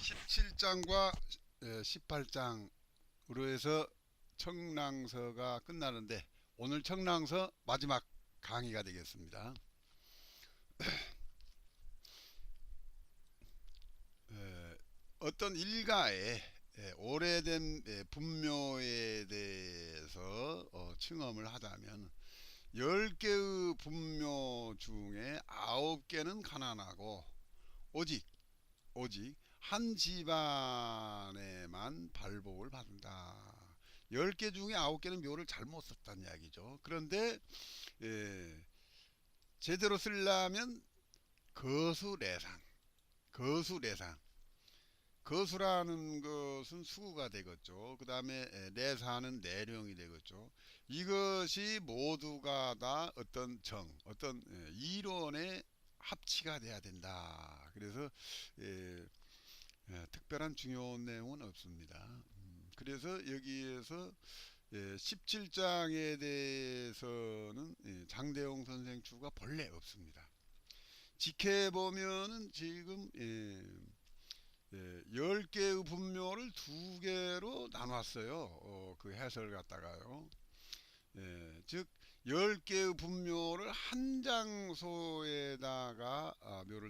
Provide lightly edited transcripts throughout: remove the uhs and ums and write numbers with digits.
17장과 18장으로 해서 청랑서가 끝나는데 오늘 청랑서 마지막 강의가 되겠습니다. 어떤 일가의 오래된 분묘에 대해서 층엄을 하자면 10개의 분묘 중에 9개는 가난하고 오직 한 집안에만 발복을 받는다. 10개 중에 9개는 묘를 잘못 썼다는 이야기죠. 그런데 제대로 쓰려면 거수래산, 거수래산. 거수라는 것은 수구가 되겠죠. 그 다음에 내산은 내령이 되겠죠. 이것이 모두가 다 어떤 어떤 이론의 합치가 돼야 된다. 그래서 특별한 중요한 내용은 없습니다. 그래서 여기에서 17장에 대해서는 장대용 선생 추가 본래 없습니다. 직해보면은 지금 10개의 분묘를 2개로 나눴어요. 그 해설 갖다가요. 즉 10개의 분묘를 한 장소에다가 묘를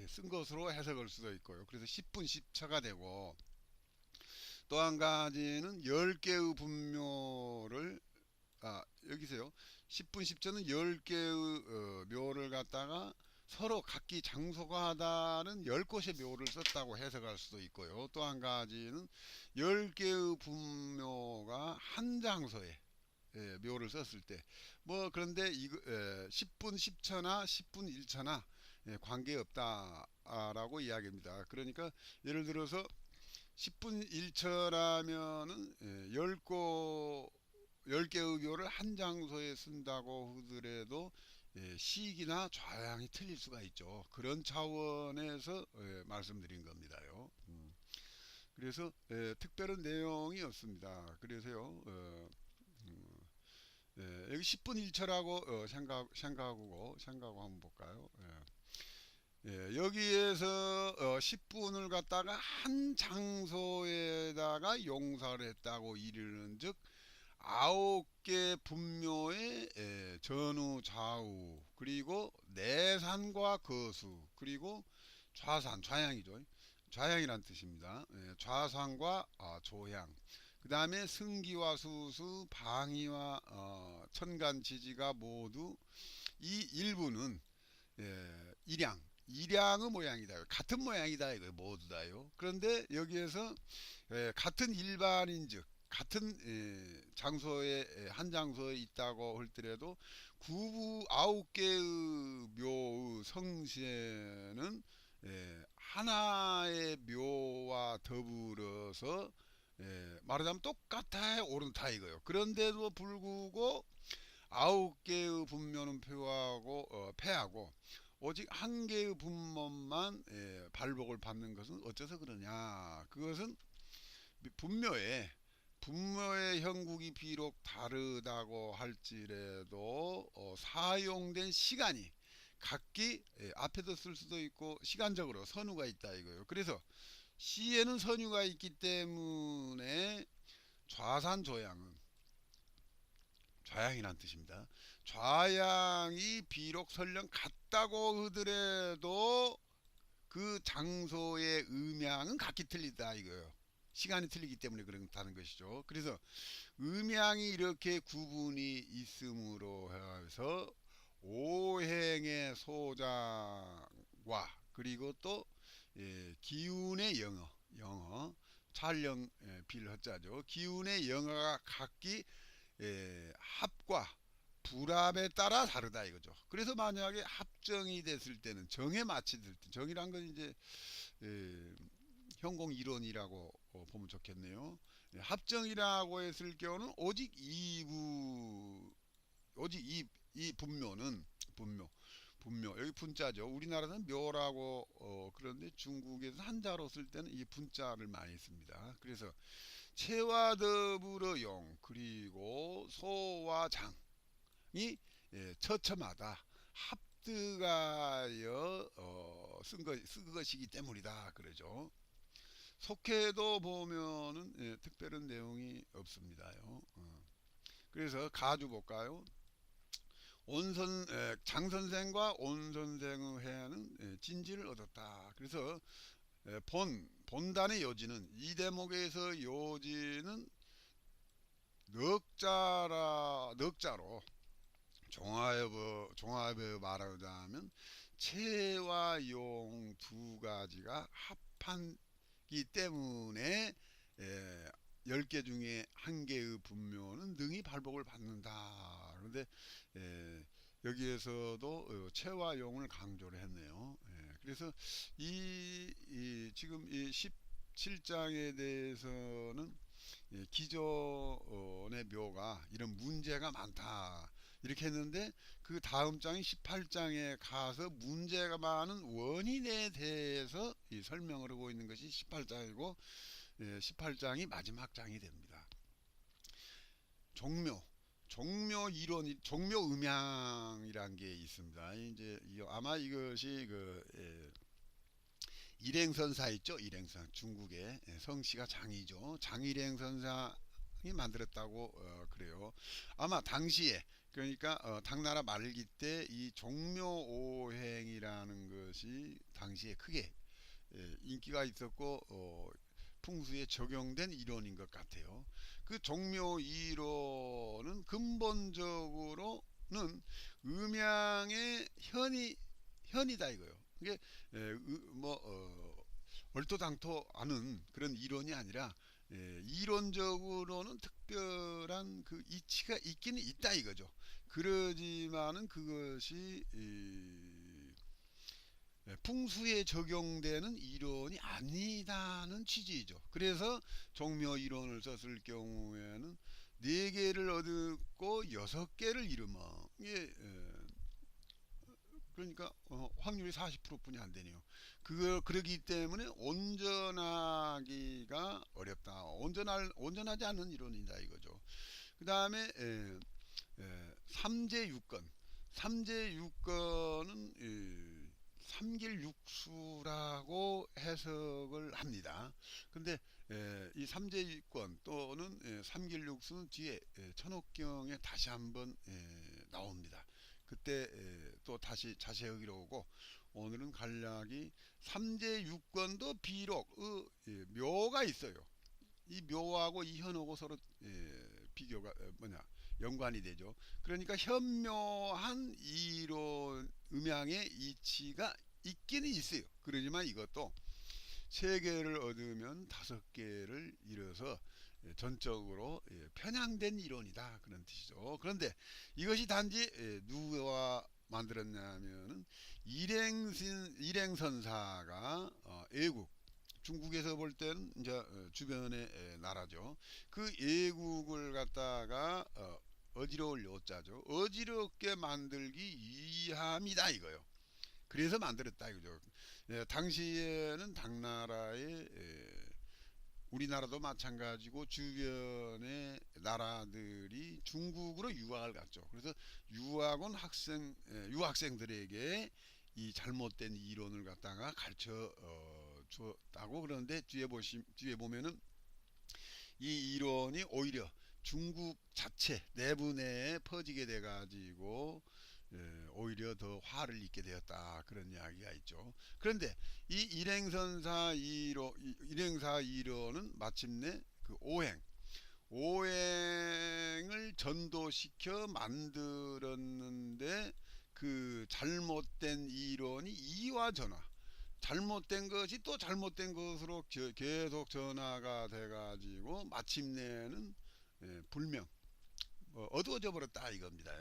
쓴 것으로 해석할 수도 있고요. 그래서 10분 10처가 되고 또 한 가지는 10개의 분묘를 여기서요. 10분 10처는 10개의 묘를 갖다가 서로 각기 장소가 다른 10곳의 묘를 썼다고 해석할 수도 있고요. 또 한 가지는 10개의 분묘가 한 장소에 묘를 썼을 때 뭐 그런데 이거 10분 10처나 10분 1처나 관계없다라고 이야기합니다. 그러니까 예를 들어서 10분 1처라면은 10개의 묘를 한 장소에 쓴다고 하더라도 시기나 좌향이 틀릴 수가 있죠. 그런 차원에서 말씀드린 겁니다요. 그래서 특별한 내용이 없습니다. 그래서요. 여기 10분 1초라고 생각하고 한번 볼까요? 여기에서 10분을 갖다가 한 장소에다가 용사를 했다고 이르는 즉 9개 분묘의 전후 좌우 그리고 내산과 거수 그리고 좌산 좌향이죠. 좌향이란 뜻입니다. 좌상과 조향 그 다음에 승기와 수수 방위와 천간 지지가 모두 이 일부는 일양의 모양이다. 같은 모양이다. 이거 모두 다요. 그런데 여기에서 같은 일반인즉 같은 장소에 한 장소에 있다고 할더라도 구부 9개의 묘의 성시에는 하나의 묘와 더불어서 말하자면 똑같아야 옳다 이거요. 그런데도 불구하고 9개의 분묘는 패하고 오직 한 개의 분모만 발복을 받는 것은 어째서 그러냐? 그것은 분묘의 형국이 비록 다르다고 할지라도 사용된 시간이 각기 앞에도 쓸 수도 있고 시간적으로 선후가 있다 이거예요. 그래서 시에는 선유가 있기 때문에 좌산조양은 좌양이란 뜻입니다. 좌양이 비록 설령 같다고 하더라도 그 장소의 음양은 각기 틀리다 이거예요. 시간이 틀리기 때문에 그렇다는 것이죠. 그래서 음양이 이렇게 구분이 있음으로 해서 오행의 소장과 그리고 또 기운의 영어 촬영 빌허자죠. 기운의 영어가 각기 합과 불합에 따라 다르다 이거죠. 그래서 만약에 합정이 됐을 때는 정에 맞춰질 때 정이란 건 이제 현공 이론이라고 보면 좋겠네요. 합정이라고 했을 경우는 오직 이 분묘는 분묘 여기 분자죠. 우리나라는 묘라고 그런데 중국에서 한자로 쓸 때는 이 분자를 많이 씁니다. 그래서 체와 더불어 용 그리고 소와 장이 처처마다 합득하여 쓴 것이기 때문이다 그러죠. 속해도 보면은 특별한 내용이 없습니다요. 그래서 가주 볼까요? 장 선생과 온 선생의 회화는 진지를 얻었다. 그래서 본단의 요지는 이 대목에서 요지는 넉자로 종합해 말하자면 체와 용 두 가지가 합한기 때문에 10개 중에 한 개의 분묘는 능히 발복을 받는다. 그런데 여기에서도 체와 용을 강조를 했네요. 그래서 지금 이 17장에 대해서는 기존의 묘가 이런 문제가 많다 이렇게 했는데, 그 다음 장인 18장에 가서 문제가 많은 원인에 대해서 설명을 하고 있는 것이 18장이고 18장이 마지막 장이 됩니다. 종묘 이론, 종묘 음양이란 게 있습니다. 이제 아마 이것이 일행선사 있죠. 일행선, 중국의 성씨가 장이죠. 장일행선사이 만들었다고 그래요. 아마 당시에, 그러니까 당나라 말기 때 이 종묘오행이라는 것이 당시에 크게 인기가 있었고 풍수에 적용된 이론인 것 같아요. 그 종묘 이론은 근본적으로는 음양의 현이다 이거요. 이게 뭐 얼토당토 않은 그런 이론이 아니라 이론적으로는 특별한 그 이치가 있기는 있다 이거죠. 그러지만은 그것이 풍수에 적용되는 이론이 아니다는 취지이죠. 그래서 종묘 이론을 썼을 경우에는 4개를 얻고 6개를 잃으면 이게 그러니까 확률이 40%뿐이 안 되네요. 그러기 때문에 온전하기가 어렵다. 온전하지 않은 이론이다 이거죠. 그 다음에 삼재육건. 삼재육건은 삼길육수라고 해석을 합니다. 근데 이 삼재육건 또는 삼길육수는 뒤에 천옥경에 다시 한번 나옵니다. 그때 또 다시 자세하기로 오고, 오늘은 간략히 삼재육건도 비록 묘가 있어요. 이 묘하고 이 현하고 서로 비교가 연관이 되죠. 그러니까 현묘한 이론 음양의 이치가 있기는 있어요. 그러지만 이것도 3개를 얻으면 5개를 잃어서 전적으로 편향된 이론이다 그런 뜻이죠. 그런데 이것이 단지 누가 만들었냐면은 일행선사가 애국, 중국에서 볼 때는 이제 주변의 나라죠. 그 애국을 갖다가 어지러울 요자죠. 어지럽게 만들기 위함이다 이거요. 그래서 만들었다 이거죠. 당시에는 당나라의 우리나라도 마찬가지고 주변의 나라들이 중국으로 유학을 갔죠. 그래서 유학생들에게 이 잘못된 이론을 갖다가 가르쳐 주었다고. 그런데 뒤에 보면은 이 이론이 오히려 중국 자체 내분에 퍼지게 돼 가지고 오히려 더 화를 입게 되었다 그런 이야기가 있죠. 그런데 이 일행사 이론은 마침내 그 오행을 전도시켜 만들었는데, 그 잘못된 이론이 이화전화, 잘못된 것이 또 잘못된 것으로 계속 전화가 돼가지고 마침내는 불명, 어두워져 버렸다 이겁니다.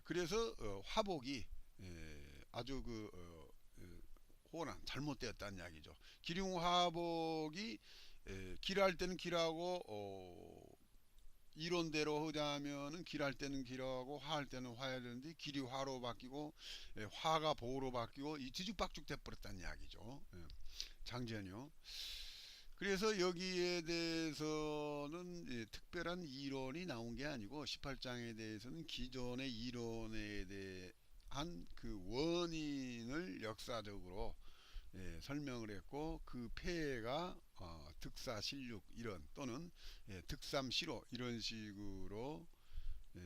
그래서 화복이 아주 호난 잘못되었다는 이야기죠. 기륭화복이 길할 때는 길하고 이론대로 하자면은 길할 때는 길하고 화할 때는 화해야 되는데 길이 화로 바뀌고 화가 보로 바뀌고 이 뒤죽박죽 돼버렸다는 이야기죠. 장전요. 그래서 여기에 대해서는 특별한 이론이 나온 게 아니고 18장에 대해서는 기존의 이론에 대한 그 원인을 역사적으로 설명을 했고, 그 폐해가 득사실육 이런 또는 득삼실오 이런 식으로 예,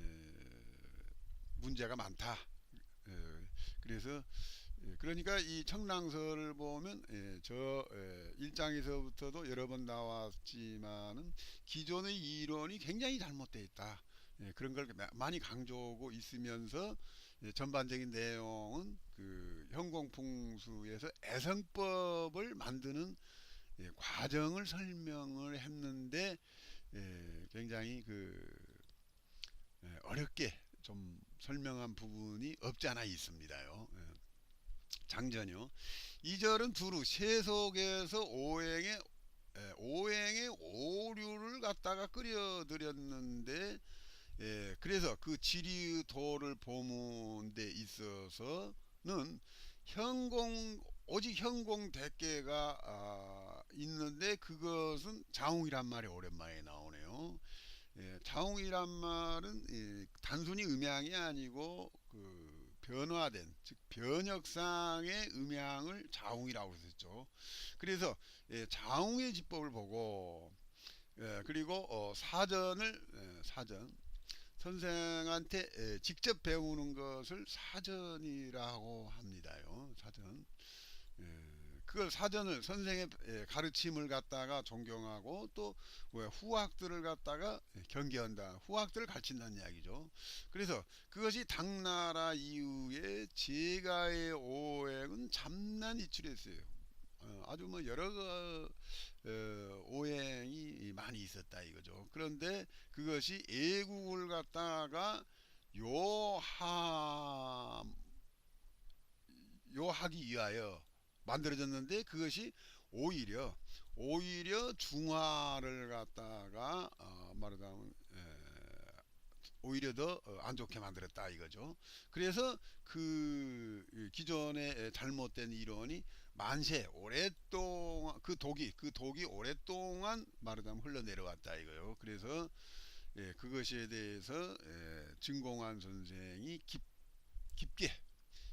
문제가 많다. 예, 그래서 그러니까 이 청랑서를 보면 저 1장에서부터도 여러 번 나왔지만은 기존의 이론이 굉장히 잘못되어 있다. 그런 걸 많이 강조하고 있으면서 전반적인 내용은 그 현공풍수에서 애성법을 만드는 과정을 설명을 했는데 굉장히 어렵게 좀 설명한 부분이 없지 않아 있습니다요. 장전요. 2절은 두루 세속에서 오행의 오류를 갖다가 끓여드렸는데, 그래서 그 지리도를 보는 데 있어서는 오직 현공 대계가 있는데 그것은 자웅이란 말이 오랜만에 나오네요. 자웅이란 말은 단순히 음양이 아니고 그 변화된, 즉 변혁상의 음양을 자웅이라고 했었죠. 그래서 자웅의 지법을 보고 그리고 사전 선생한테 직접 배우는 것을 사전이라고 합니다요. 사전. 그걸 사전을 선생의 가르침을 갖다가 존경하고 또 후학들을 갖다가 경계한다. 후학들을 가르친다는 이야기죠. 그래서 그것이 당나라 이후에 제가의 오행은 잠난 이출했어요. 아주 뭐 여러 오행이 많이 있었다 이거죠. 그런데 그것이 애국을 갖다가 요함 요하기 위하여 만들어졌는데 그것이 오히려 중화를 갖다가 말하자면 오히려 더 안 좋게 만들었다 이거죠. 그래서 그 기존의 잘못된 이론이 만세 오랫동안 그 독이 오랫동안 말하자면 흘러내려왔다 이거요. 그래서 그것에 대해서 진공환 선생이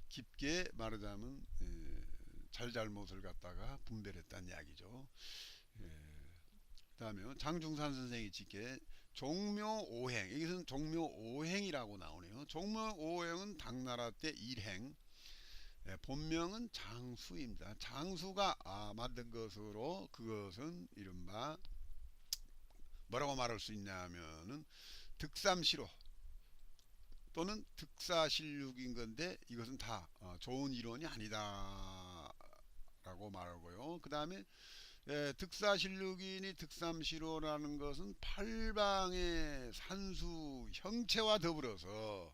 깊게 말하자면 잘잘못을 갖다가 분별했다는 이야기죠. 그다음에 장중산 선생이 짓게 종묘오행, 여기서는 종묘오행이라고 나오네요. 종묘오행은 당나라 때 일행, 본명은 장수입니다. 장수가 만든 것으로 그것은 이른바 뭐라고 말할 수 있냐면은 득삼시로 또는 득사실육인 건데 이것은 다 좋은 이론이 아니다라고 말하고요. 그 다음에 득사실육이니 득삼시로라는 것은 팔방의 산수 형체와 더불어서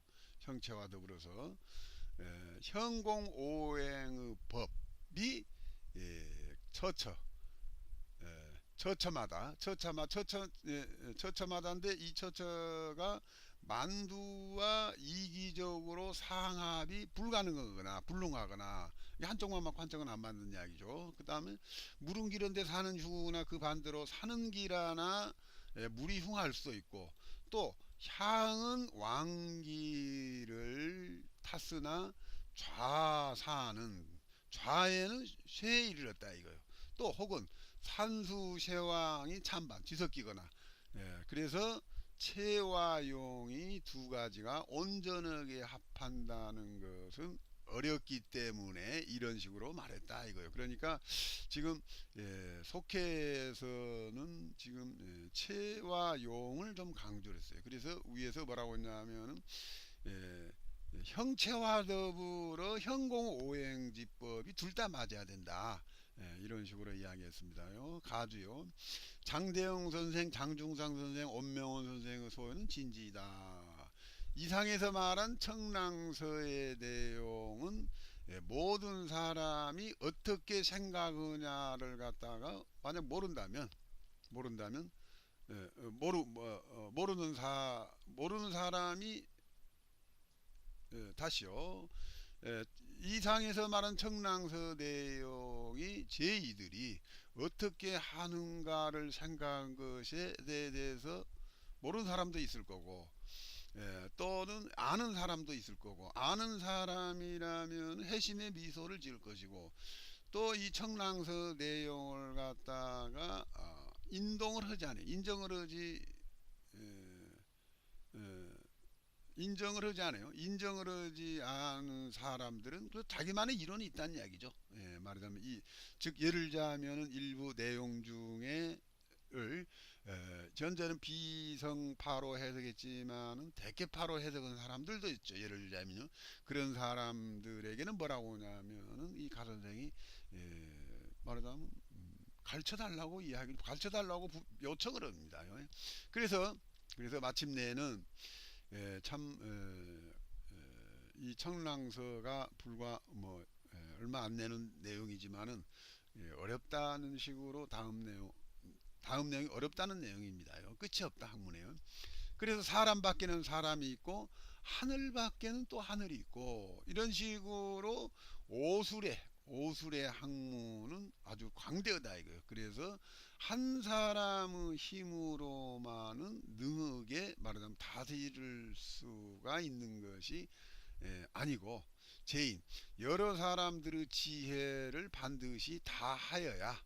현공오행의 법이 처처 처처마다인데 이 처처가 만두와 이기적으로 상합이 불능하거나 한쪽만 맞고 한쪽은 안 맞는 이야기죠. 그 다음에 물은 길인데 사는 흉이나 그 반대로 사는 길하나 물이 흉할 수도 있고, 또 향은 왕기를 탔으나 좌에는 쇠에 이르렀다 이거요. 또 혹은 산수쇠왕이 찬반 뒤섞이거나, 그래서 체와 용이 두 가지가 온전하게 합한다는 것은 어렵기 때문에 이런 식으로 말했다 이거예요. 그러니까 지금 속해에서는 지금 체와 용을 좀 강조를 했어요. 그래서 위에서 뭐라고 했냐면은 형체와 더불어 현공오행지법이 둘 다 맞아야 된다. 이런 식으로 이야기했습니다요. 가주요. 장대영 선생, 장중상 선생, 온명원 선생의 소유는 진지이다. 이상에서 말한 청랑서의 내용은 모든 사람이 어떻게 생각하냐를 갖다가 만약 모른다면 모르는 사람이 다시요. 이상에서 말한 청랑서 내용이 제2들이 어떻게 하는가를 생각한 것에 대해서 모르는 사람도 있을 거고, 또는 아는 사람도 있을 거고, 아는 사람이라면 회심의 미소를 지을 것이고, 또 이 청랑서 내용을 갖다가 인동을 하지 않아요. 인정을 하지 않아요. 인정을 하지 않은 사람들은 그 자기만의 이론이 있다는 이야기죠. 말하자면 즉 예를 들자면은 일부 내용 중에 전자는 비성파로 해석했지만은 대개파로 해석한 사람들도 있죠. 예를 들자면요. 그런 사람들에게는 뭐라고 하냐면은 이 가선생이 말하자면 가르쳐 달라고 가르쳐 달라고 요청을 합니다. 그래서 마침내는 참 이 청랑서가 불과 얼마 안 되는 내용이지만은 어렵다는 식으로 다음 내용이 어렵다는 내용입니다요. 끝이 없다 학문에요. 그래서 사람 밖에는 사람이 있고 하늘 밖에는 또 하늘이 있고 이런 식으로 오술의 학문은 아주 광대하다 이거예요. 그래서 한 사람의 힘으로만은 능하게 말하자면 다스릴 수가 있는 것이 아니고 제인 여러 사람들의 지혜를 반드시 다 하여야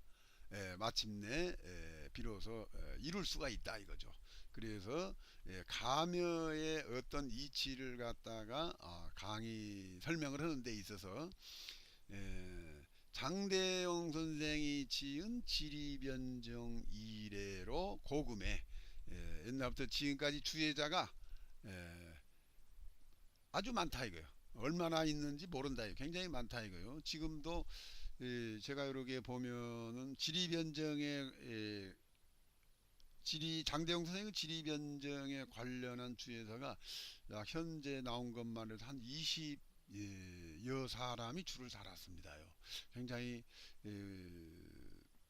마침내 비로소 이룰 수가 있다 이거죠. 그래서 가묘의 어떤 이치를 갖다가 강의 설명을 하는 데 있어서 장대영 선생이 지은 지리변정 이래로 고금에 옛날부터 지금까지 주예자가 아주 많다 이거예요. 얼마나 있는지 모른다 이거 굉장히 많다 이거요. 지금도 제가 이렇게 보면은 지리변정의 장대영 선생의 지리변정에 관련한 주예서가 현재 나온 것만 해도 한 20여 사람이 줄을 달았습니다요. 굉장히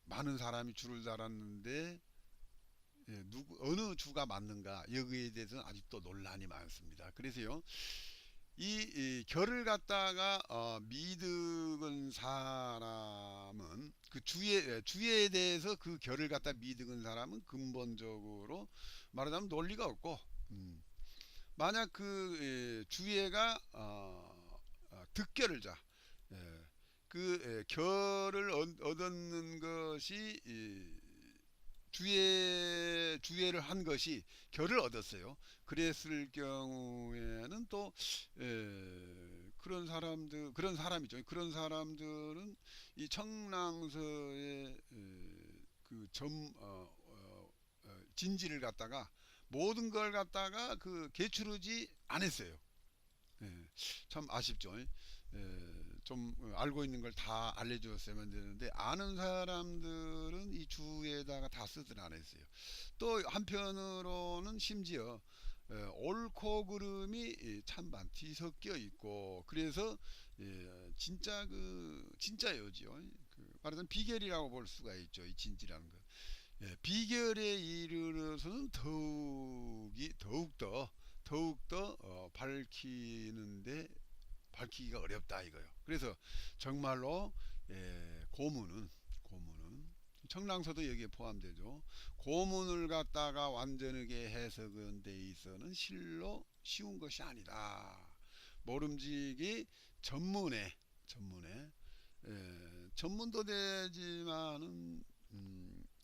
많은 사람이 줄을 달았는데 어느 주가 맞는가 여기에 대해서는 아직도 논란이 많습니다. 그래서요 이 결을 갖다가 미득은 사람은 그 주에 대해서 그 결을 갖다 미득은 사람은 근본적으로 말하자면 논리가 없고 만약 그 주예가 득결을 자 결을 얻는 것이 주예를 한 것이 결을 얻었어요. 그랬을 경우에는 또 그런 사람이죠. 그런 사람들은 이 청랑서의 진지를 갖다가 모든 걸 갖다가 개출하지 않았어요. 참 아쉽죠. 좀 알고 있는 걸 다 알려주었으면 되는데 아는 사람들은 이 주에다가 다 쓰질 않았어요. 또 한편으로는 심지어 옳고 그름이 찬반 뒤섞여 있고 그래서 진짜 여지요. 말하자면 비결이라고 볼 수가 있죠. 이 진지라는 것. 비결에 이르러서는 더욱더 밝히기가 어렵다 이거요. 그래서 정말로 고문은 청랑서도 여기에 포함되죠. 고문을 갖다가 완전하게 해석은 데 있어는 실로 쉬운 것이 아니다. 모름지기 전문도 되지만은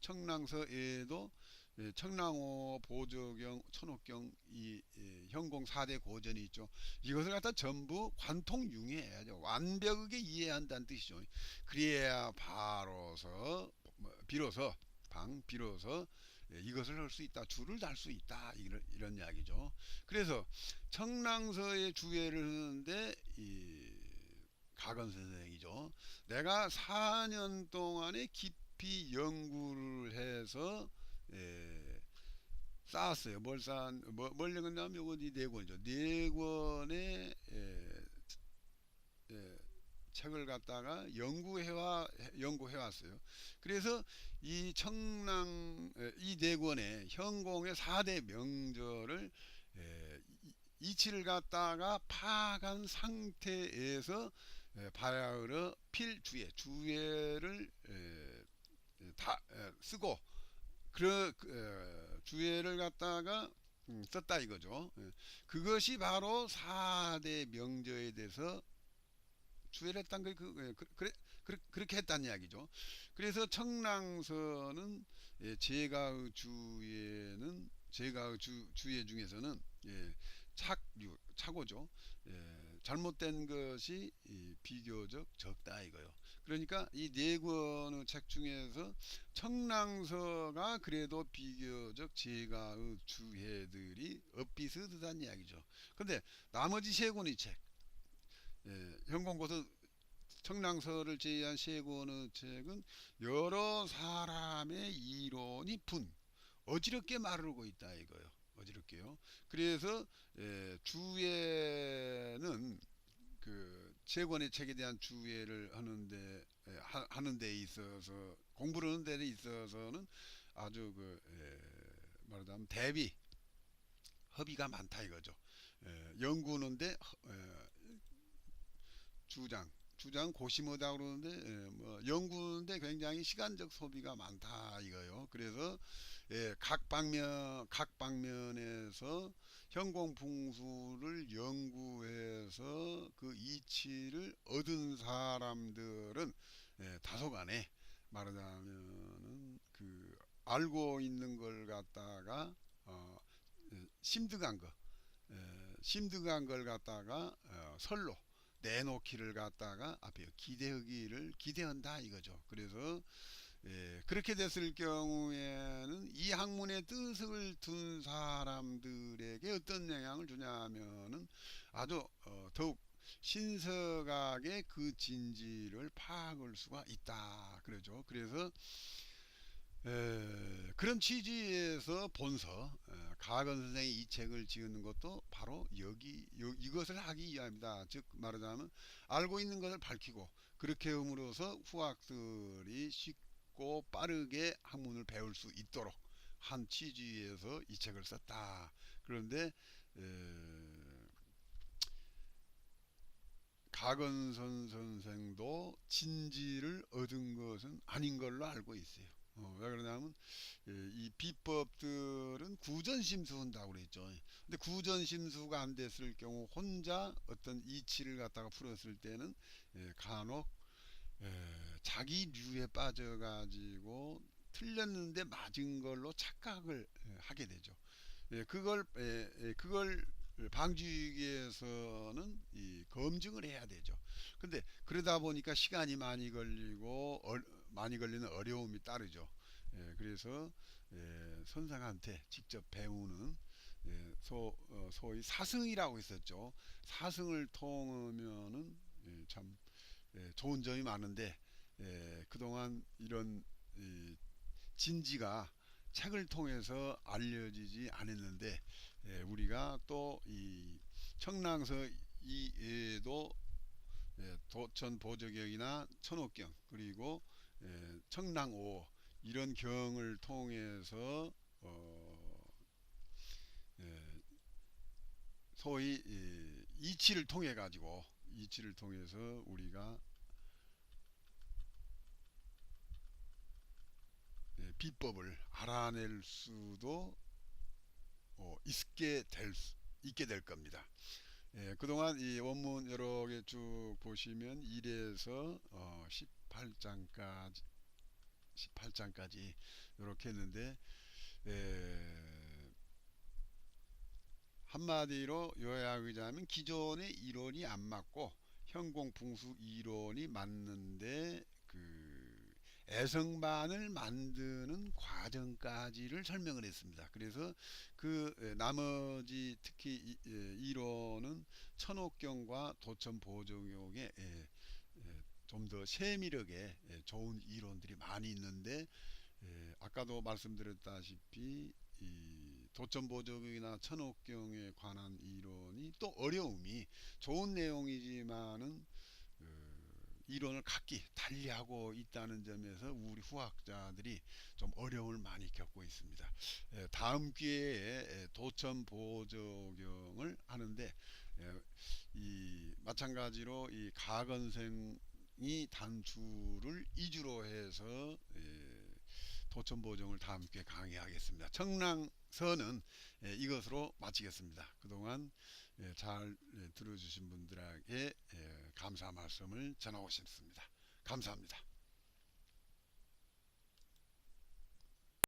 청랑서에도 청랑호, 보조경, 천옥경 이 현공 4대 고전이 있죠. 이것을 갖다 전부 관통융해야죠. 완벽하게 이해한다는 뜻이죠. 그래야 비로소 이것을 할 수 있다. 줄을 달 수 있다. 이런 이야기죠. 그래서 청랑서의 주해를 하는데 이 가건 선생이죠. 내가 4년 동안에 깊이 연구를 해서 쌓았어요. 뭘 읽었냐면 요거 네 권이죠. 네 권의 책을 갖다가 연구해 왔어요. 그래서 이 네 권의 현공의 4대 명절을 이치를 갖다가 파악한 상태에서 바야흐로 주예를 다 쓰고 주해를 갖다가 썼다 이거죠. 그것이 바로 4대 명저에 대해서 주해를 했단 게 그렇게 했단 이야기죠. 그래서 청랑서는 제가의 주해는 제가의 주해 중에서는 착고죠. 잘못된 것이 비교적 적다 이거요. 그러니까 이 네 권의 책 중에서 청랑서가 그래도 비교적 제가의 주해들이 엇비슷하다는 이야기죠. 근데 나머지 세 권의 책, 현공고서 청랑서를 제외한 세 권의 책은 여러 사람의 이론이 어지럽게 마르고 있다 이거요. 어지럽게요. 그래서 주에는 세 권의 책에 대한 주의를 하는 데 있어서 공부를 하는 데 있어서는 아주 말하자면 허비가 많다 이거죠. 연구하는데 주장 고심하다 그러는데 뭐 연구하는데 굉장히 시간적 소비가 많다 이거요. 그래서 각 방면에서 현공풍수를 연구해서 그 이치를 얻은 사람들은 다소간에 말하자면은 알고 있는 걸 갖다가 심득한 거 심득한 걸 갖다가 설로 내놓기를 갖다가 앞에 기대한다 이거죠. 그래서 그렇게 됐을 경우에는 이 학문의 뜻을 둔 사람들에게 어떤 영향을 주냐면은 아주 더욱 신석하게 그 진지를 파악할 수가 있다 그러죠. 그래서 그런 취지에서 본서 가건 선생이 이 책을 지은 것도 바로 이것을 하기 위함이다. 즉 말하자면 알고 있는 것을 밝히고 그렇게 함으로써 후학들이 쉽고 빠르게 학문을 배울 수 있도록 한 취지에서 이 책을 썼다. 그런데 가건선 선생도 진지를 얻은 것은 아닌 걸로 알고 있어요. 왜 그러냐면 이 비법들은 구전심수한다고 그랬죠. 근데 구전심수가 안 됐을 경우 혼자 어떤 이치를 갖다가 풀었을 때는 간혹 자기 류에 빠져가지고 틀렸는데 맞은 걸로 착각을 하게 되죠. 그걸 방지하기 위해서는 이 검증을 해야 되죠. 근데 그러다 보니까 시간이 많이 걸리는 어려움이 따르죠. 그래서 선생한테 직접 배우는 소위 사승이라고 있었죠. 사승을 통하면은 참 좋은 점이 많은데 그동안 이런 진지가 책을 통해서 알려지지 않았는데 우리가 또 이 청랑서 이에도 도천 보조경이나 천옥경 그리고 청랑오 이런 경을 통해서 소위 이치를 통해서 우리가 비법을 알아낼 수도 있게 될 겁니다. 그동안 이 원문 여러 개 쭉 보시면 1에서 18장까지 이렇게 했는데 한마디로 요약하자면 기존의 이론이 안 맞고 현공풍수 이론이 맞는데 애성반을 만드는 과정까지를 설명을 했습니다. 그래서 나머지 특히 이론은 천옥경과 도천보정용에 좀 더 세밀하게 좋은 이론들이 많이 있는데 아까도 말씀드렸다시피 이 도천보정용이나 천옥경에 관한 이론이 또 어려움이 좋은 내용이지만은 이론을 각기 달리하고 있다는 점에서 우리 후학자들이 좀 어려움을 많이 겪고 있습니다. 다음 기회에 도천 보조경을 하는데 이 마찬가지로 이 가건생이 단주를 이주로 해서 토천 보정을 다음 주에 강의하겠습니다. 청랑선은 이것으로 마치겠습니다. 그동안 잘 들어주신 분들에게 감사 말씀을 전하고 싶습니다. 감사합니다.